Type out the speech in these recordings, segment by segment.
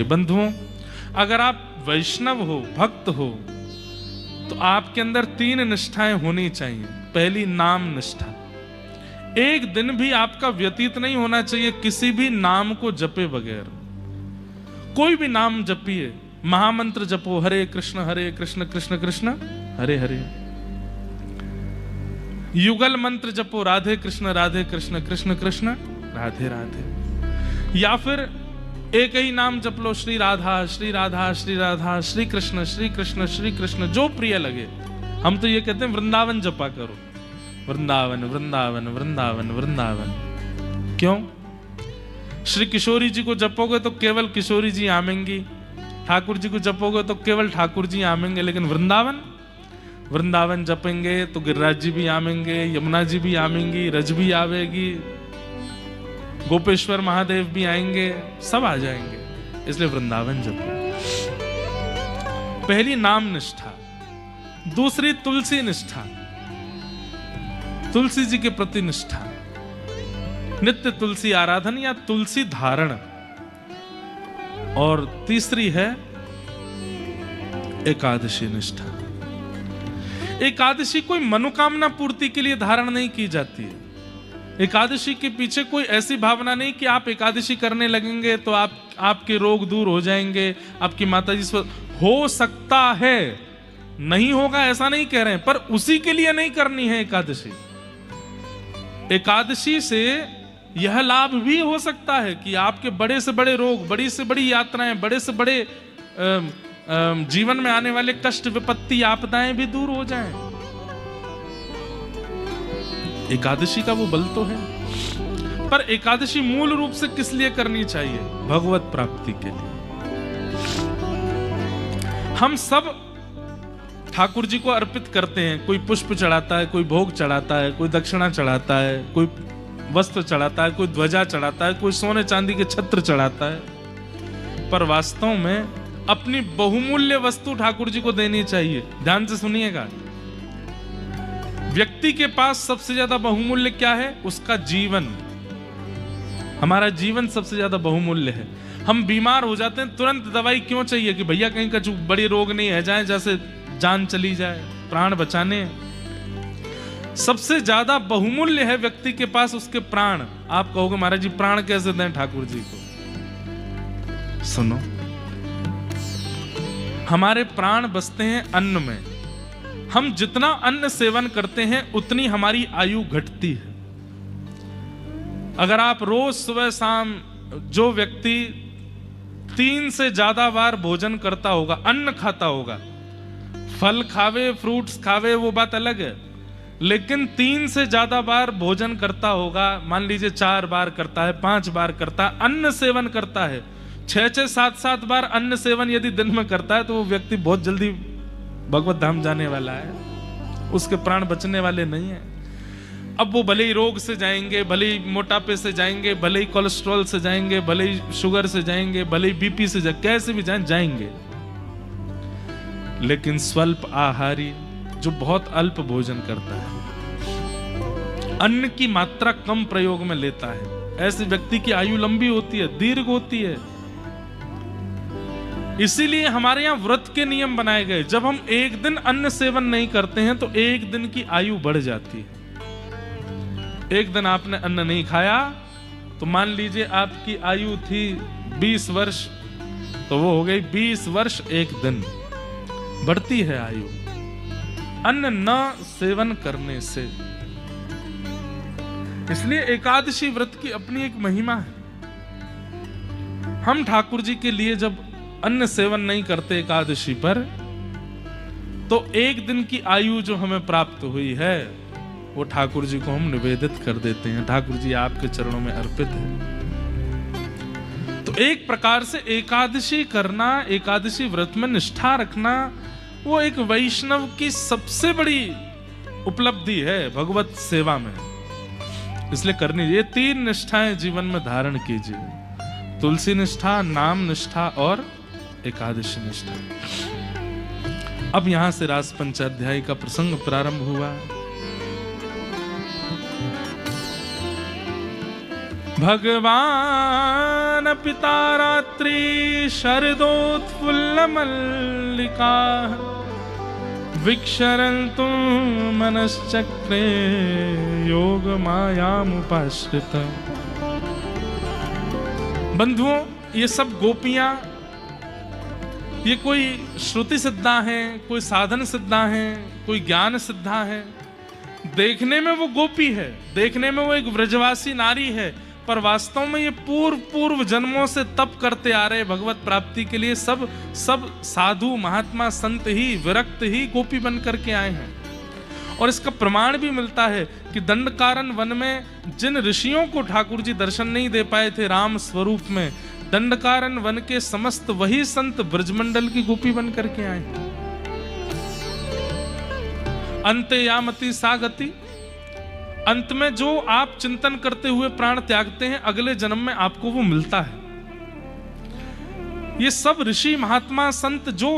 बंधुओं, अगर आप वैष्णव हो, भक्त हो, तो आपके अंदर 3 निष्ठाएं होनी चाहिए। पहली, नाम निष्ठा। एक दिन भी आपका व्यतीत नहीं होना चाहिए किसी भी नाम को जपे बगैर। कोई भी नाम जपिए, महामंत्र जपो, हरे कृष्ण कृष्ण कृष्ण हरे हरे। युगल मंत्र जपो, राधे कृष्ण कृष्ण कृष्ण राधे राधे। या फिर एक ही नाम जप लो, श्री राधा श्री राधा श्री राधा, श्री कृष्ण श्री कृष्ण, जो प्रिय लगे। हम तो ये कहते हैं वृंदावन जपा करो, वृंदावन वृंदावन वृंदावन वृंदावन। क्यों? श्री किशोरी जी को जपोगे तो केवल किशोरी जी आमेंगी, ठाकुर जी को जपोगे तो केवल ठाकुर जी आमेंगे। लेकिन वृंदावन जपेंगे तो गिरिराज जी भी आमेंगे, यमुना जी भी आमेंगी, रज भी आवेगी, गोपेश्वर महादेव भी आएंगे, सब आ जाएंगे। इसलिए वृंदावन जपो। पहली नाम निष्ठा। दूसरी तुलसी निष्ठा, तुलसी जी के प्रति निष्ठा, नित्य तुलसी आराधन या तुलसी धारण। और तीसरी है एकादशी निष्ठा। एकादशी कोई मनोकामना पूर्ति के लिए धारण नहीं की जाती है। एकादशी के पीछे कोई ऐसी भावना नहीं कि आप एकादशी करने लगेंगे तो आपके रोग दूर हो जाएंगे, आपकी माता जी स्वस्थ। हो सकता है, नहीं होगा ऐसा नहीं कह रहे हैं, पर उसी के लिए नहीं करनी है एकादशी। एकादशी से यह लाभ भी हो सकता है कि आपके बड़े से बड़े रोग, बड़ी से बड़ी यात्राएं, बड़े से बड़े जीवन में आने वाले कष्ट, विपत्ति, आपदाएं भी दूर हो जाएं। एकादशी का वो बल तो है। पर एकादशी मूल रूप से किस लिए करनी चाहिए? भगवत प्राप्ति के लिए। हम सब ठाकुर जी को अर्पित करते हैं। कोई पुष्प चढ़ाता है, कोई भोग चढ़ाता है, कोई दक्षिणा चढ़ाता है, कोई वस्त्र चढ़ाता है, कोई ध्वजा चढ़ाता है, कोई सोने चांदी के छत्र चढ़ाता है। पर वास्तव में अपनी बहुमूल्य वस्तु ठाकुर जी को देनी चाहिए। ध्यान से सुनिएगा, व्यक्ति के पास सबसे ज्यादा बहुमूल्य क्या है? उसका जीवन। हमारा जीवन सबसे ज्यादा बहुमूल्य है। हम बीमार हो जाते हैं, तुरंत दवाई क्यों चाहिए? कि भैया कहीं का बड़ी रोग नहीं है जाए, जैसे जान चली जाए, प्राण बचाने। सबसे ज्यादा बहुमूल्य है व्यक्ति के पास उसके प्राण। आप कहोगे महाराज जी प्राण कैसे दें ठाकुर जी को? सुनो, हमारे प्राण बसते हैं अन्न में। हम जितना अन्न सेवन करते हैं उतनी हमारी आयु घटती है। अगर आप रोज सुबह शाम, जो व्यक्ति 3 से ज्यादा बार भोजन करता होगा, अन्न खाता होगा, फल खावे, फ्रूट्स खावे, वो बात अलग है, लेकिन 3 से ज्यादा बार भोजन करता होगा, मान लीजिए 4 बार करता है, 5 बार करता है, अन्न सेवन करता है, 6-6, 7-7 बार अन्न सेवन यदि दिन में करता है, तो वो व्यक्ति बहुत जल्दी भगवत धाम जाने वाला है। उसके प्राण बचने वाले नहीं है। अब वो भले ही रोग से जाएंगे, भले ही मोटापे से जाएंगे, भले ही कोलेस्ट्रॉल से जाएंगे, भले ही शुगर से जाएंगे, भले ही बीपी से जाएंगे, कैसे भी जाएंगे। लेकिन स्वल्प आहारी, जो बहुत अल्प भोजन करता है, अन्न की मात्रा कम प्रयोग में लेता है, ऐसे व्यक्ति की आयु लंबी होती है, दीर्घ होती है। इसीलिए हमारे यहां व्रत के नियम बनाए गए। जब हम एक दिन अन्न सेवन नहीं करते हैं तो एक दिन की आयु बढ़ जाती है। एक दिन आपने अन्न नहीं खाया तो मान लीजिए आपकी आयु थी 20 वर्ष, तो वो हो गई 20 वर्ष 1 दिन। बढ़ती है आयु अन्न न सेवन करने से। इसलिए एकादशी व्रत की अपनी एक महिमा है। हम ठाकुर जी के लिए जब अन्न सेवन नहीं करते एकादशी पर, तो 1 दिन की आयु जो हमें प्राप्त हुई है वो ठाकुर जी को हम निवेदित कर देते हैं। ठाकुर जी आपके चरणों में अर्पित है। तो एक प्रकार से एकादशी करना, एकादशी व्रत में निष्ठा रखना, वो एक वैष्णव की सबसे बड़ी उपलब्धि है भगवत सेवा में। इसलिए करनी, ये 3 निष्ठाएं जीवन में धारण कीजिए। तुलसी निष्ठा, नाम निष्ठा और एकादशी निष्ठा। अब यहां से रास पंचाध्यायी का प्रसंग प्रारंभ हुआ। भगवान पिता रात्रि शरदोत्फुल्ल मल्लिका विक्षरन्तु मनश्चक्रे योग मायामुपाश्रित। बंधुओं, ये सब गोपियां, ये कोई श्रुति सिद्धा है, कोई साधन सिद्धा है, कोई ज्ञान सिद्धा है। देखने में वो गोपी है, देखने में वो एक व्रजवासी नारी है, पर वास्तव में ये पूर्व जन्मों से तप करते आ रहे भगवत प्राप्ति के लिए सब साधु महात्मा संत ही विरक्त ही गोपी बन करके आए हैं। और इसका प्रमाण भी मिलता है कि दंडकारण्य वन में जिन ऋषियों को ठाकुर जी दर्शन नहीं दे पाए थे राम स्वरूप में, दंडकारण्य वन के समस्त वही संत ब्रजमंडल की गोपी बन करके आए। अंते यामति सा गति, अंत में जो आप चिंतन करते हुए प्राण त्यागते हैं, अगले जन्म में आपको वो मिलता है। ये सब ऋषि महात्मा संत जो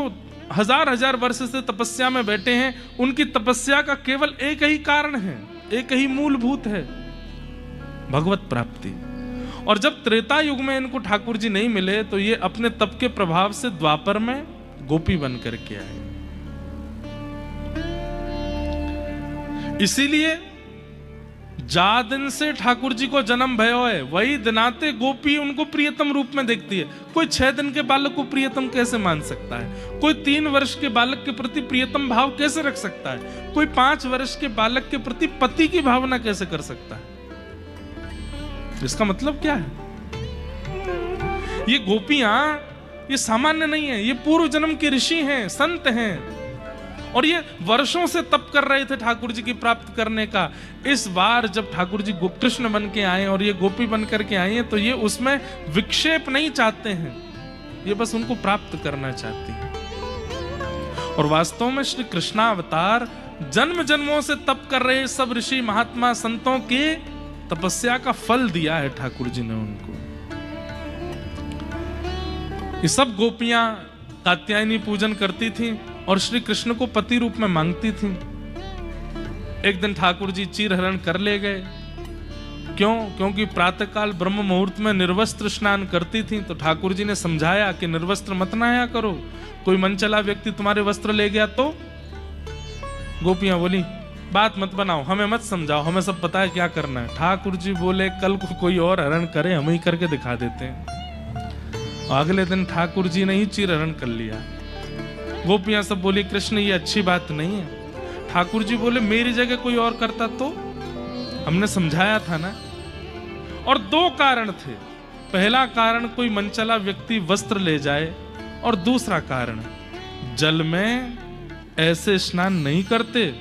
हजार वर्ष से तपस्या में बैठे हैं, उनकी तपस्या का केवल एक ही कारण है, एक ही मूलभूत है, भगवत प्राप्ति। और जब त्रेता युग में इनको ठाकुर जी नहीं मिले तो ये अपने तप के प्रभाव से द्वापर में गोपी बन करके आए। इसीलिए जा दिन से ठाकुर जी को जन्म भयो है, वही दिनाते गोपी उनको प्रियतम रूप में देखती है। कोई 6 दिन के बालक को प्रियतम कैसे मान सकता है? कोई 3 वर्ष के बालक के प्रति प्रियतम भाव कैसे रख सकता है? कोई 5 वर्ष के बालक के प्रति पति की भावना कैसे कर सकता है? इसका मतलब क्या है? ये गोपियां ये सामान्य नहीं है, ये पूर्व जन्म के ऋषि हैं, संत हैं, और ये वर्षों से तप कर रहे थे ठाकुर जी की प्राप्त करने का। इस बार जब ठाकुर जी कृष्ण बन के आए और ये गोपी बन करके आई हैं, तो ये उसमें विक्षेप नहीं चाहते हैं, ये बस उनको प्राप्त करना चाहती हैं। और वास्तव में श्री कृष्णावतार जन्म जन्मों से तप कर रहे सब ऋषि महात्मा संतों के तपस्या का फल दिया है ठाकुर जी ने उनको। ये सब गोपियां कात्यायनी पूजन करती थी और श्री कृष्ण को पति रूप में मांगती थी। एक दिन ठाकुर जी चीरहरण कर ले गए। क्यों? क्योंकि प्रातःकाल ब्रह्म मुहूर्त में निर्वस्त्र स्नान करती थी, तो ठाकुर जी ने समझाया कि निर्वस्त्र मत नहाया करो, कोई मनचला व्यक्ति तुम्हारे वस्त्र ले गया तो। गोपियां बोली बात मत बनाओ, हमें मत समझाओ, हमें सब पता है क्या करना है। ठाकुर जी बोले कल को कोई और हरण करे, हम ही करके दिखा देते हैं। और अगले दिन ठाकुर जी ने ही चीरहरण कर लिया। गोपियां सब बोली कृष्ण ये अच्छी बात नहीं है। ठाकुर जी बोले मेरी जगह कोई और करता तो, हमने समझाया था ना। और 2 कारण थे। पहला कारण कोई मनचला व्यक्ति वस्त्र ले जाए, और दूसरा कारण जल में ऐसे स्नान नहीं करते,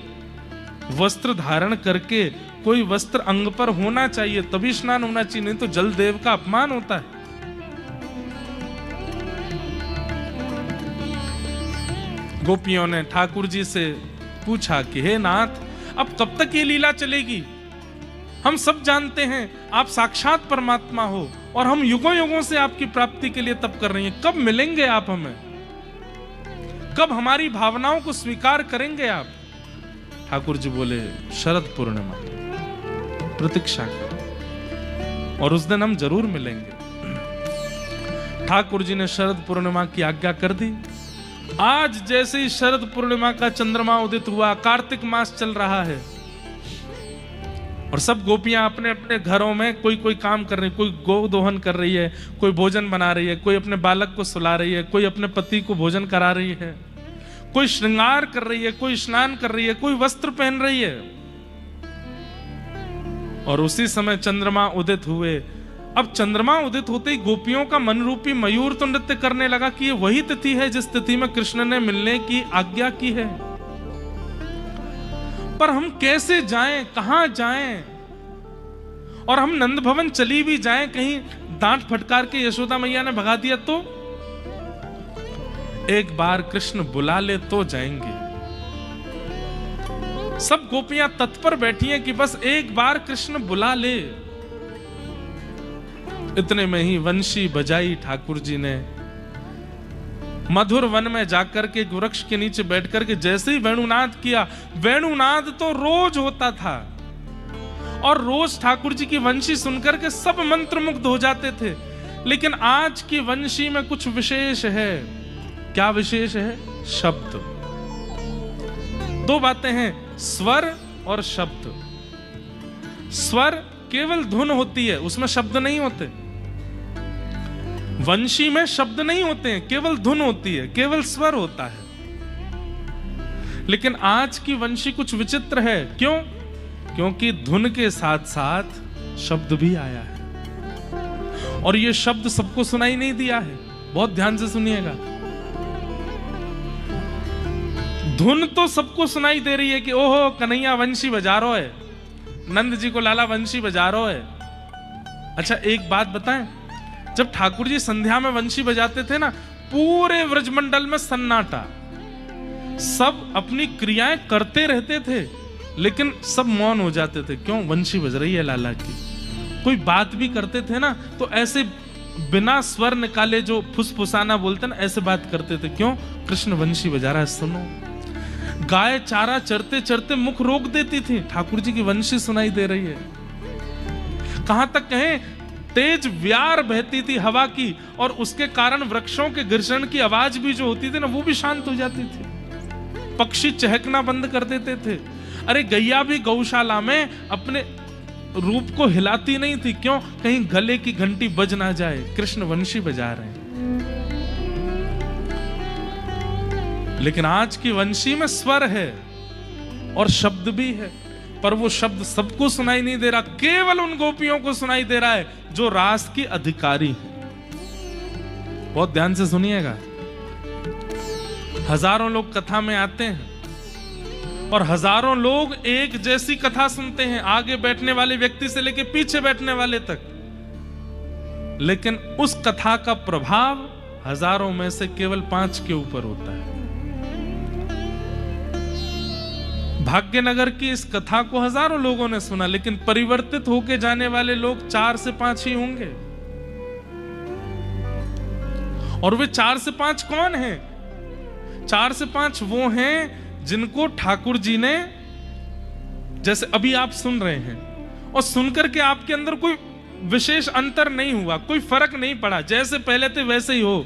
वस्त्र धारण करके कोई वस्त्र अंग पर होना चाहिए तभी स्नान होना चाहिए, नहीं तो जल देव का अपमान होता है। गोपियों ने ठाकुर जी से पूछा कि हे नाथ, अब कब तक ये लीला चलेगी? हम सब जानते हैं आप साक्षात परमात्मा हो और हम युगों युगों से आपकी प्राप्ति के लिए तप कर रहे हैं। कब मिलेंगे आप हमें? कब हमारी भावनाओं को स्वीकार करेंगे आप? ठाकुर जी बोले शरद पूर्णिमा प्रतीक्षा करो और उस दिन हम जरूर मिलेंगे। ठाकुर जी ने शरद पूर्णिमा की आज्ञा कर दी। आज जैसे ही शरद पूर्णिमा का चंद्रमा उदित हुआ, कार्तिक मास चल रहा है और सब गोपियां अपने अपने घरों में कोई काम कर रही है, कोई गौ दोहन कर रही है, कोई भोजन बना रही है, कोई अपने बालक को सुला रही है, कोई अपने पति को भोजन करा रही है, कोई श्रृंगार कर रही है, कोई स्नान कर रही है, कोई वस्त्र पहन रही है। और उसी समय चंद्रमा उदित हुए। अब चंद्रमा उदित होते ही गोपियों का मन रूपी मयूर तो नृत्य करने लगा कि ये वही तिथि है जिस तिथि में कृष्ण ने मिलने की आज्ञा की है। पर हम कैसे जाएं, कहां जाएं? और हम नंद भवन चली भी जाएं, कहीं डांट फटकार के यशोदा मैया ने भगा दिया तो? एक बार कृष्ण बुला ले तो जाएंगे। सब गोपियां तत्पर बैठी हैं कि बस एक बार कृष्ण बुला ले। इतने में ही वंशी बजाई ठाकुर जी ने। मधुर वन में जाकर के वृक्ष के नीचे बैठकर के जैसे ही वेणुनाद किया, वेणुनाद तो रोज होता था और रोज ठाकुर जी की वंशी सुनकर के सब मंत्रमुग्ध हो जाते थे। लेकिन आज की वंशी में कुछ विशेष है। क्या विशेष है? शब्द। दो बातें हैं, स्वर और शब्द। स्वर केवल धुन होती है, उसमें शब्द नहीं होते। वंशी में शब्द नहीं होते हैं, केवल धुन होती है, केवल स्वर होता है। लेकिन आज की वंशी कुछ विचित्र है। क्यों? क्योंकि धुन के साथ साथ शब्द भी आया है, और ये शब्द सबको सुनाई नहीं दिया है। बहुत ध्यान से सुनिएगा। धुन तो सबको सुनाई दे रही है कि ओहो कन्हैया वंशी बजा रहा है, नंद जी को लाला वंशी बजा रहा है। अच्छा एक बात बताएं, जब ठाकुर जी संध्या में वंशी बजाते थे ना, पूरे व्रजमंडल में सन्नाटा, सब अपनी क्रियाएं करते रहते थे, लेकिन सब मौन हो जाते थे। क्यों? वंशी बज रही है लाला की। कोई बात भी करते थे ना तो ऐसे बिना स्वर निकाले, जो फुसफुसाना बोलते ना, ऐसे बात करते थे। क्यों? कृष्ण वंशी बजा रहा है, सुनो। गाय चारा चरते चरते मुख रोक देती थी, ठाकुर जी की वंशी सुनाई दे रही है। कहां तक कहें, तेज व्यार बहती थी हवा की, और उसके कारण वृक्षों के घर्षण की आवाज भी जो होती थी ना, वो भी शांत हो जाती थी। पक्षी चहकना बंद कर देते थे। अरे गैया भी गौशाला में अपने रूप को हिलाती नहीं थी। क्यों? कहीं गले की घंटी बज ना जाए, कृष्ण वंशी बजा रहे हैं। लेकिन आज की वंशी में स्वर है और शब्द भी है, पर वो शब्द सबको सुनाई नहीं दे रहा, केवल उन गोपियों को सुनाई दे रहा है जो रास की अधिकारी है। बहुत ध्यान से सुनिएगा। हजारों लोग कथा में आते हैं और हजारों लोग एक जैसी कथा सुनते हैं, आगे बैठने वाले व्यक्ति से लेकर पीछे बैठने वाले तक, लेकिन उस कथा का प्रभाव हजारों में से केवल 5 के ऊपर होता है। भाग्यनगर की इस कथा को हजारों लोगों ने सुना, लेकिन परिवर्तित होके जाने वाले लोग 4 से 5 ही होंगे। और वे 4 से 5 कौन हैं? 4 से 5 वो हैं जिनको ठाकुर जी ने, जैसे अभी आप सुन रहे हैं और सुनकर के आपके अंदर कोई विशेष अंतर नहीं हुआ, कोई फर्क नहीं पड़ा, जैसे पहले थे वैसे ही हो,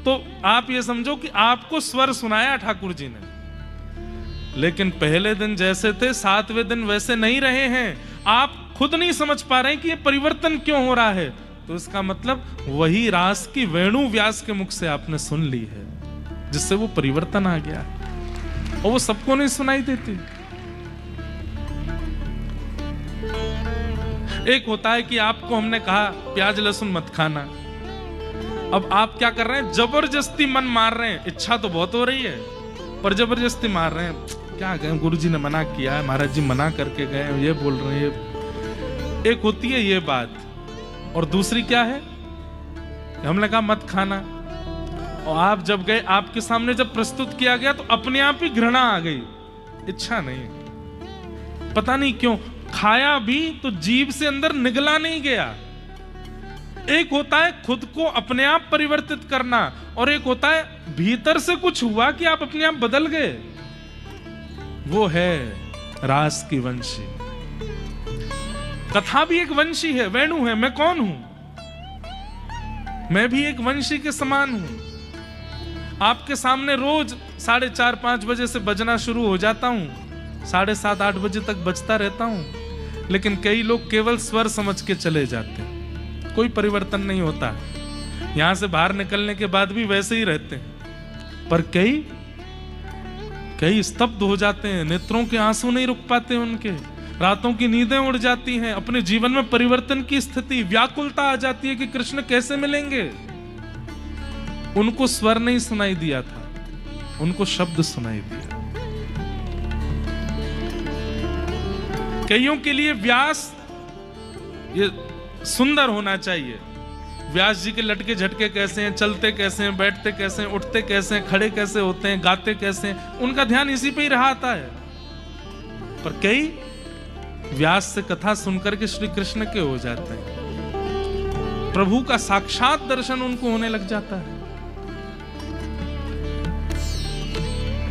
तो आप ये समझो कि आपको स्वर सुनाया ठाकुर जी ने। लेकिन पहले दिन जैसे थे, 7वें दिन वैसे नहीं रहे हैं। आप खुद नहीं समझ पा रहे हैं कि ये परिवर्तन क्यों हो रहा है। तो इसका मतलब वही रास की वेणु व्यास के मुख से आपने सुन ली है, जिससे वो परिवर्तन आ गया, और वो सबको नहीं सुनाई देती। एक होता है कि आपको हमने कहा प्याज लहसुन मत खाना, अब आप क्या कर रहे हैं? जबरदस्ती मन मार रहे हैं। इच्छा तो बहुत हो रही है, पर जबरदस्ती मार रहे हैं। क्या गए, गुरु जी ने मना किया है, महाराज जी मना करके गए, ये बोल रहे हैं। एक होती है ये बात, और दूसरी क्या है, हमने कहा मत खाना, और आप जब गए, आपके सामने जब प्रस्तुत किया गया तो अपने आप ही घृणा आ गई, इच्छा नहीं। पता नहीं क्यों खाया भी तो जीभ से अंदर निगला नहीं गया। एक होता है खुद को अपने आप परिवर्तित करना, और एक होता है भीतर से कुछ हुआ कि आप अपने आप बदल गए। वो है रास की वंशी। कथा भी एक वंशी है, वेणु है। मैं कौन हूं? मैं भी एक वंशी के समान हूं। आपके सामने रोज 4:30-5 बजे से बजना शुरू हो जाता हूं, 7:30-8 बजे तक बजता रहता हूं। लेकिन कई लोग केवल स्वर समझ के चले जाते हैं, कोई परिवर्तन नहीं होता। यहां से बाहर निकलने के बाद भी वैसे ही रहते हैं। पर कई स्तब्ध हो जाते हैं, नेत्रों के आंसू नहीं रुक पाते उनके, रातों की नींदें उड़ जाती हैं, अपने जीवन में परिवर्तन की स्थिति, व्याकुलता आ जाती है कि कृष्ण कैसे मिलेंगे। उनको स्वर नहीं सुनाई दिया था, उनको शब्द सुनाई दिया। कईयों के लिए व्यास ये सुंदर होना चाहिए। व्यास जी के लटके झटके कैसे हैं, चलते कैसे हैं, बैठते कैसे हैं, उठते कैसे हैं, खड़े कैसे होते हैं, गाते कैसे हैं, उनका ध्यान इसी पे ही रहा आता है। पर कई व्यास से कथा सुनकर के श्री कृष्ण के हो जाते हैं, प्रभु का साक्षात दर्शन उनको होने लग जाता है।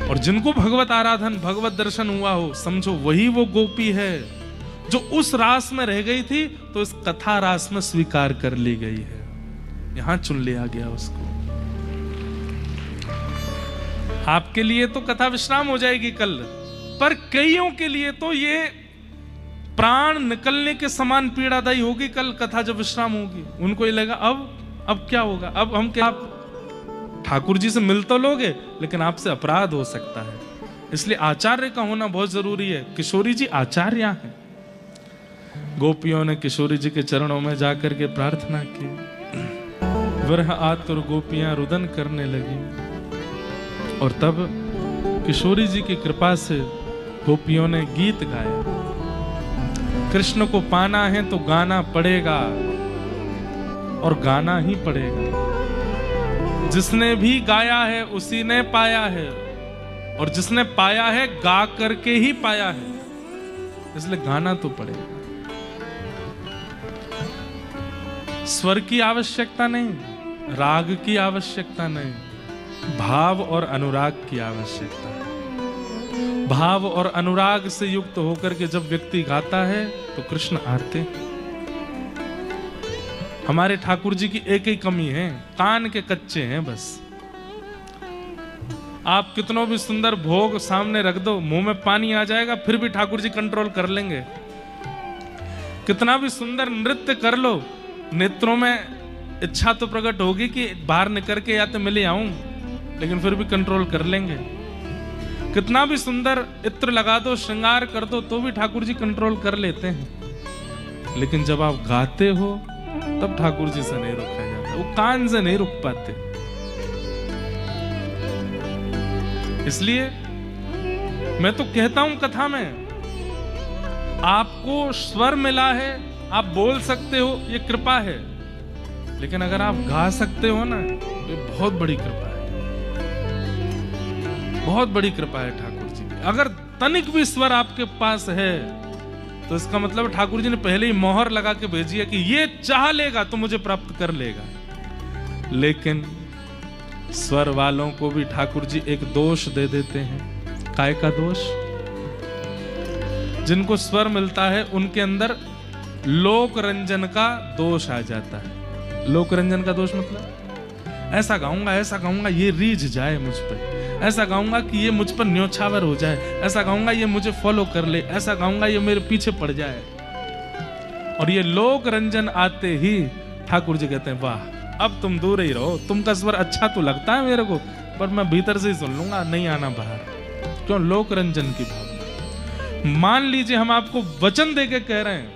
और जिनको भगवत आराधन, भगवत दर्शन हुआ हो, समझो वही वो गोपी है, जो उस रास में रह गई थी तो इस कथा रास में स्वीकार कर ली गई है, यहां चुन लिया गया उसको। आपके लिए तो कथा विश्राम हो जाएगी कल, पर कईयों के लिए तो ये प्राण निकलने के समान पीड़ादायी होगी कल कथा जब विश्राम होगी। उनको ये लगेगा अब क्या होगा, अब हम क्या, आप ठाकुर जी से मिल तो लोगे लेकिन आपसे अपराध हो सकता है। इसलिए आचार्य का होना बहुत जरूरी है। किशोरी जी आचार्य हैं। गोपियों ने किशोरी जी के चरणों में जाकर के प्रार्थना की, विरह आतुर गोपियां रुदन करने लगी, और तब किशोरी जी की कृपा से गोपियों ने गीत गाए। कृष्ण को पाना है तो गाना पड़ेगा, और गाना ही पड़ेगा। जिसने भी गाया है उसी ने पाया है, और जिसने पाया है गा करके ही पाया है, इसलिए गाना तो पड़ेगा। स्वर की आवश्यकता नहीं, राग की आवश्यकता नहीं, भाव और अनुराग की आवश्यकता है। भाव और अनुराग से युक्त होकर के जब व्यक्ति गाता है तो कृष्ण आते हैं। हमारे ठाकुर जी की एक ही कमी है, कान के कच्चे हैं बस। आप कितनों भी सुंदर भोग सामने रख दो, मुंह में पानी आ जाएगा, फिर भी ठाकुर जी कंट्रोल कर लेंगे। कितना भी सुंदर नृत्य कर लो, नेत्रों में इच्छा तो प्रकट होगी कि बाहर निकल के या तो मिले आऊं, लेकिन फिर भी कंट्रोल कर लेंगे। कितना भी सुंदर इत्र लगा दो, श्रृंगार कर दो, तो भी ठाकुर जी कंट्रोल कर लेते हैं। लेकिन जब आप गाते हो तब ठाकुर जी से नहीं रुका जाता, वो कान से नहीं रुक पाते। इसलिए मैं तो कहता हूं कथा में, आपको स्वर मिला है, आप बोल सकते हो, ये कृपा है। लेकिन अगर आप गा सकते हो ना, तो ये बहुत बड़ी कृपा है, बहुत बड़ी कृपा है ठाकुर जी की। अगर तनिक भी स्वर आपके पास है तो इसका मतलब ठाकुर जी ने पहले ही मोहर लगा के भेजी है कि ये चाह लेगा तो मुझे प्राप्त कर लेगा। लेकिन स्वर वालों को भी ठाकुर जी एक दोष दे देते हैं। काय का दोष? जिनको स्वर मिलता है उनके अंदर लोक रंजन का दोष आ जाता है। लोक रंजन का दोष मतलब ऐसा गाऊंगा ये रीझ जाए मुझ पर, ऐसा गाऊंगा कि ये मुझ पर न्योछावर हो जाए, ऐसा गाऊंगा ये मुझे फॉलो कर ले, ऐसा गाऊंगा ये मेरे पीछे पड़ जाए। और ये लोक रंजन आते ही ठाकुर जी कहते हैं वाह, अब तुम दूर ही रहो, तुमका स्वर अच्छा तो लगता है मेरे को, पर मैं भीतर से ही सुन लूंगा, नहीं आना बाहर। क्यों? लोक रंजन की भावना। मान लीजिए हम आपको वचन देके कह रहे हैं,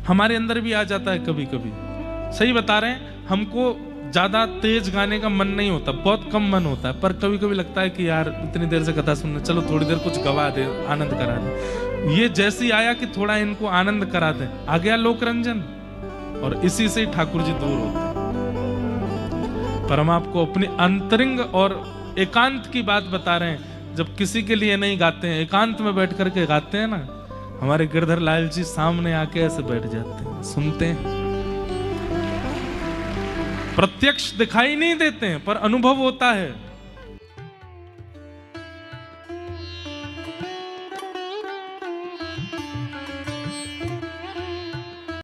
हमारे अंदर भी आ जाता है कभी कभी, सही बता रहे हैं, हमको ज्यादा तेज गाने का मन नहीं होता, बहुत कम मन होता है, पर कभी कभी लगता है कि यार इतनी देर से कथा सुनना, चलो थोड़ी देर कुछ गवा दे, आनंद करा दे। ये जैसे ही आया कि थोड़ा इनको आनंद करा दे, आ गया लोक रंजन, और इसी से ही ठाकुर जी दूर होते हैं। पर हम आपको अपनी अंतरिंग और एकांत की बात बता रहे हैं। जब किसी के लिए नहीं गाते हैं, एकांत में बैठ करके गाते हैं ना, हमारे गिरधर लाल जी सामने आके ऐसे बैठ जाते हैं, सुनते हैं। प्रत्यक्ष दिखाई नहीं देते हैं पर अनुभव होता है।